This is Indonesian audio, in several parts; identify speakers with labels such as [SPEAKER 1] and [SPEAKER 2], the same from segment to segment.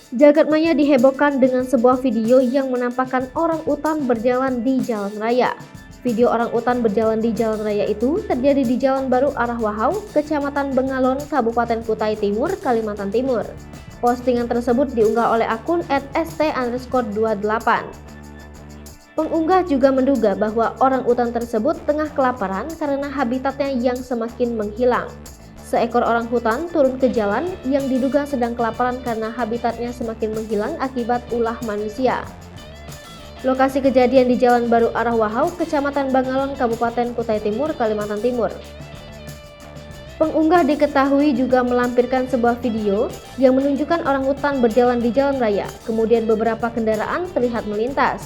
[SPEAKER 1] Jagadmaya dihebohkan dengan sebuah video yang menampakkan orang utan berjalan di jalan raya. Video orang utan berjalan di jalan raya itu terjadi di Jalan Baru arah Wahau, Kecamatan Bengalon, Kabupaten Kutai Timur, Kalimantan Timur. Postingan tersebut diunggah oleh akun @st_28. Pengunggah juga menduga bahwa orang utan tersebut tengah kelaparan karena habitatnya yang semakin menghilang. Seekor orang hutan turun ke jalan yang diduga sedang kelaparan karena habitatnya semakin menghilang akibat ulah manusia. Lokasi kejadian di Jalan Baru arah Wahau, Kecamatan Bengalon, Kabupaten Kutai Timur, Kalimantan Timur. Pengunggah diketahui juga melampirkan sebuah video yang menunjukkan orang utan berjalan di jalan raya. Kemudian beberapa kendaraan terlihat melintas.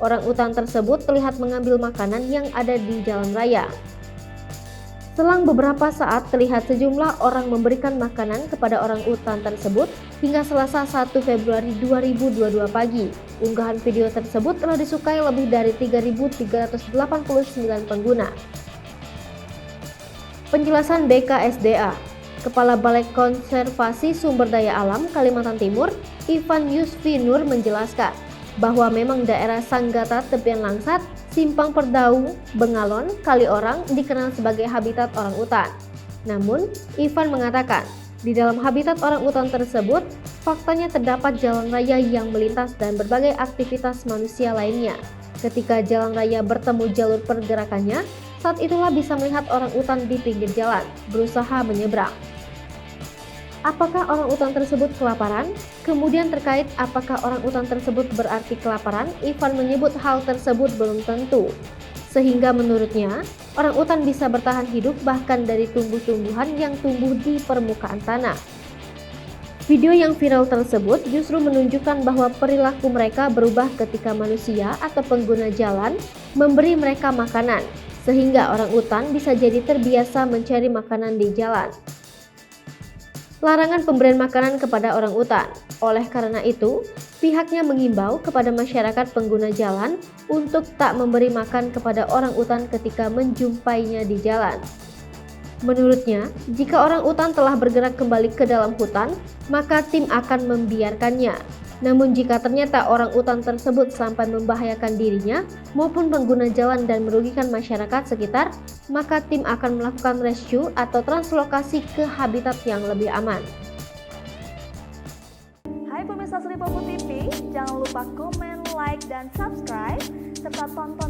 [SPEAKER 1] Orang utan tersebut terlihat mengambil makanan yang ada di jalan raya. Selang beberapa saat terlihat sejumlah orang memberikan makanan kepada orang utan tersebut hingga Selasa 1 Februari 2022 pagi. Unggahan video tersebut telah disukai lebih dari 3.389 pengguna. Penjelasan BKSDA, Kepala Balai Konservasi Sumber Daya Alam Kalimantan Timur, Ivan Yusfi Nur menjelaskan bahwa memang daerah Sanggata Tepian Langsat, Simpang Perdau, Bengalon, Kaliorang dikenal sebagai habitat orang utan. Namun, Ivan mengatakan, di dalam habitat orang utan tersebut, faktanya terdapat jalan raya yang melintas dan berbagai aktivitas manusia lainnya. Ketika jalan raya bertemu jalur pergerakannya, saat itulah bisa melihat orang utan di pinggir jalan, berusaha menyeberang. Apakah orang utan tersebut kelaparan? Kemudian terkait apakah orang utan tersebut berarti kelaparan, Ivan menyebut hal tersebut belum tentu. Sehingga menurutnya, orang utan bisa bertahan hidup bahkan dari tumbuh-tumbuhan yang tumbuh di permukaan tanah. Video yang viral tersebut justru menunjukkan bahwa perilaku mereka berubah ketika manusia atau pengguna jalan memberi mereka makanan, sehingga orang utan bisa jadi terbiasa mencari makanan di jalan. Larangan pemberian makanan kepada orang utan. Oleh karena itu, pihaknya mengimbau kepada masyarakat pengguna jalan untuk tak memberi makan kepada orang utan ketika menjumpainya di jalan. Menurutnya, jika orang utan telah bergerak kembali ke dalam hutan, maka tim akan membiarkannya. Namun jika ternyata orang utan tersebut sampai membahayakan dirinya maupun pengguna jalan dan merugikan masyarakat sekitar, maka tim akan melakukan rescue atau translokasi ke habitat yang lebih aman.
[SPEAKER 2] Hai pemirsa Sri Popo TV, jangan lupa komen, like, dan subscribe, serta tonton